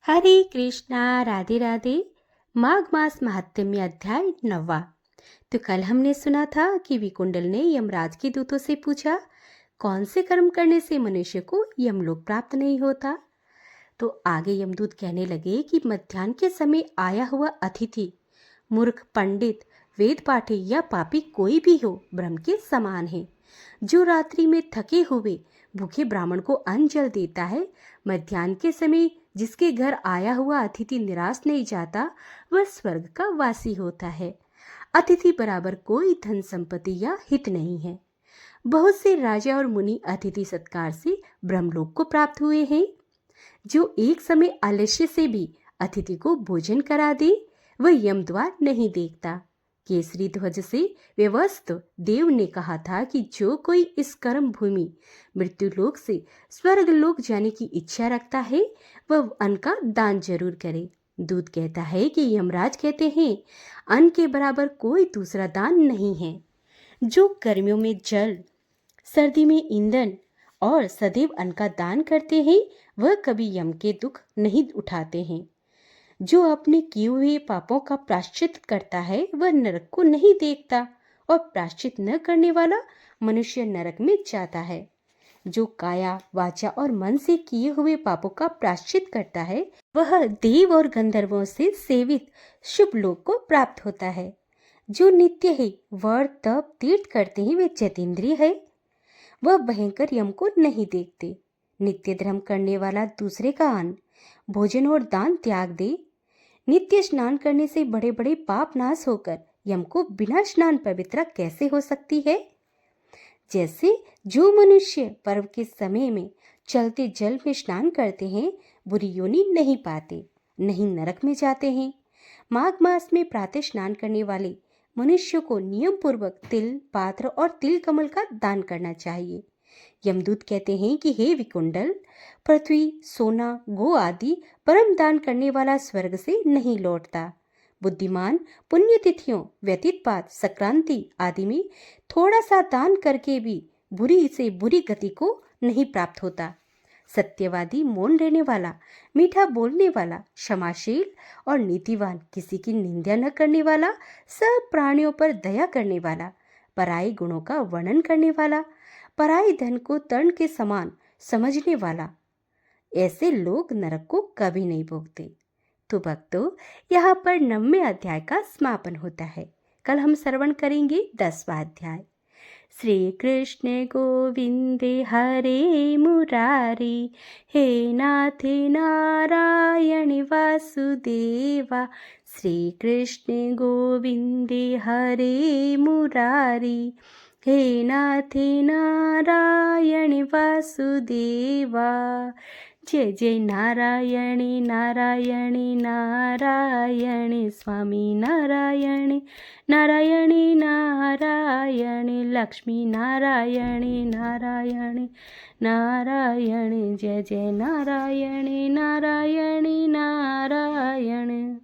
हरे कृष्णा, राधे राधे। माघ मास महात्म्य अध्याय 9। तो कल हमने सुना था कि विकुंडल ने यमराज के दूतों से पूछा, कौन से कर्म करने से मनुष्य को यमलोक प्राप्त नहीं होता। तो आगे यमदूत कहने लगे कि मध्याह्न के समय आया हुआ अतिथि, मूर्ख, पंडित, वेद पाठी या पापी कोई भी हो, ब्रह्म के समान है। जो रात्रि में थके हुए भूखे ब्राह्मण को अन्न जल देता है, मध्याह्न के समय जिसके घर आया हुआ अतिथि निराश नहीं जाता, वह स्वर्ग का वासी होता है। अतिथि बराबर कोई धन संपत्ति या हित नहीं है। बहुत से राजा और मुनि अतिथि सत्कार से ब्रह्मलोक को प्राप्त हुए हैं। जो एक समय आलस्य से भी अतिथि को भोजन करा दे, वह यमद्वार नहीं देखता। केसरी ध्वज से व्यवस्थ देव ने कहा था कि जो कोई इस कर्म भूमि मृत्युलोक से स्वर्ग लोक जाने की इच्छा रखता है, वह अन्न का दान जरूर करे। दूत कहता है कि यमराज कहते हैं, अन्न के बराबर कोई दूसरा दान नहीं है। जो गर्मियों में जल, सर्दी में ईंधन और सदैव अन्न का दान करते हैं, वह कभी यम के दुख नहीं उठाते हैं। जो अपने किए हुए पापों का प्रायश्चित करता है, वह नरक को नहीं देखता, और प्रायश्चित न करने वाला मनुष्य नरक में जाता है। जो काया, वाचा और मन से किए हुए पापों का प्रायश्चित करता है, वह देव और गंधर्वों से सेवित शुभ लोक को प्राप्त होता है। जो नित्य है, व्रत, तप, तीर्थ करते हैं, वे जितेंद्रिय है। वह भयंकर यम को नहीं देखते। नित्य धर्म करने वाला दूसरे का अन्न, भोजन और दान त्याग दे। नित्य स्नान करने से बड़े बड़े पाप नाश होकर यम को बिना स्नान पवित्र कैसे हो सकती है। जैसे जो मनुष्य पर्व के समय में चलते जल में स्नान करते हैं, बुरी योनि नहीं पाते, नहीं नरक में जाते हैं। माघ मास में प्रातः स्नान करने वाले मनुष्य को नियम पूर्वक तिल, पात्र और तिल कमल का दान करना चाहिए। यमदूत कहते हैं कि हे विकुंडल, पृथ्वी, सोना, गो आदि परम दान करने वाला स्वर्ग से नहीं लौटता। बुद्धिमान पुण्यतिथियों, व्यतीतपात, संक्रांति आदि में थोड़ा सा दान करके भी बुरी से बुरी गति को नहीं प्राप्त होता। सत्यवादी, मौन रहने वाला, मीठा बोलने वाला, क्षमाशील और नीतिवान, किसी की निंदा न करने वाला, सब प्राणियों पर दया करने वाला, पराई गुणों का वर्णन करने वाला, पराई धन को तर्ण के समान समझने वाला, ऐसे लोग नरक को कभी नहीं भोगते। तो भक्तों, यहाँ पर 9वें अध्याय का समापन होता है। कल हम श्रवण करेंगे 10वां अध्याय। श्री कृष्ण गोविंदे हरे मुरारी, हे नाथ नारायण वासुदेवा। श्री कृष्ण गोविंदे हरे मुरारी, हे नाथ नारायण वासुदेवा। जय जय नारायणी नारायणी नारायणी, स्वामी नारायणी नारायणी नारायणी, लक्ष्मी नारायणी नारायणी नारायणी। जय जय नारायणी नारायणी नारायण।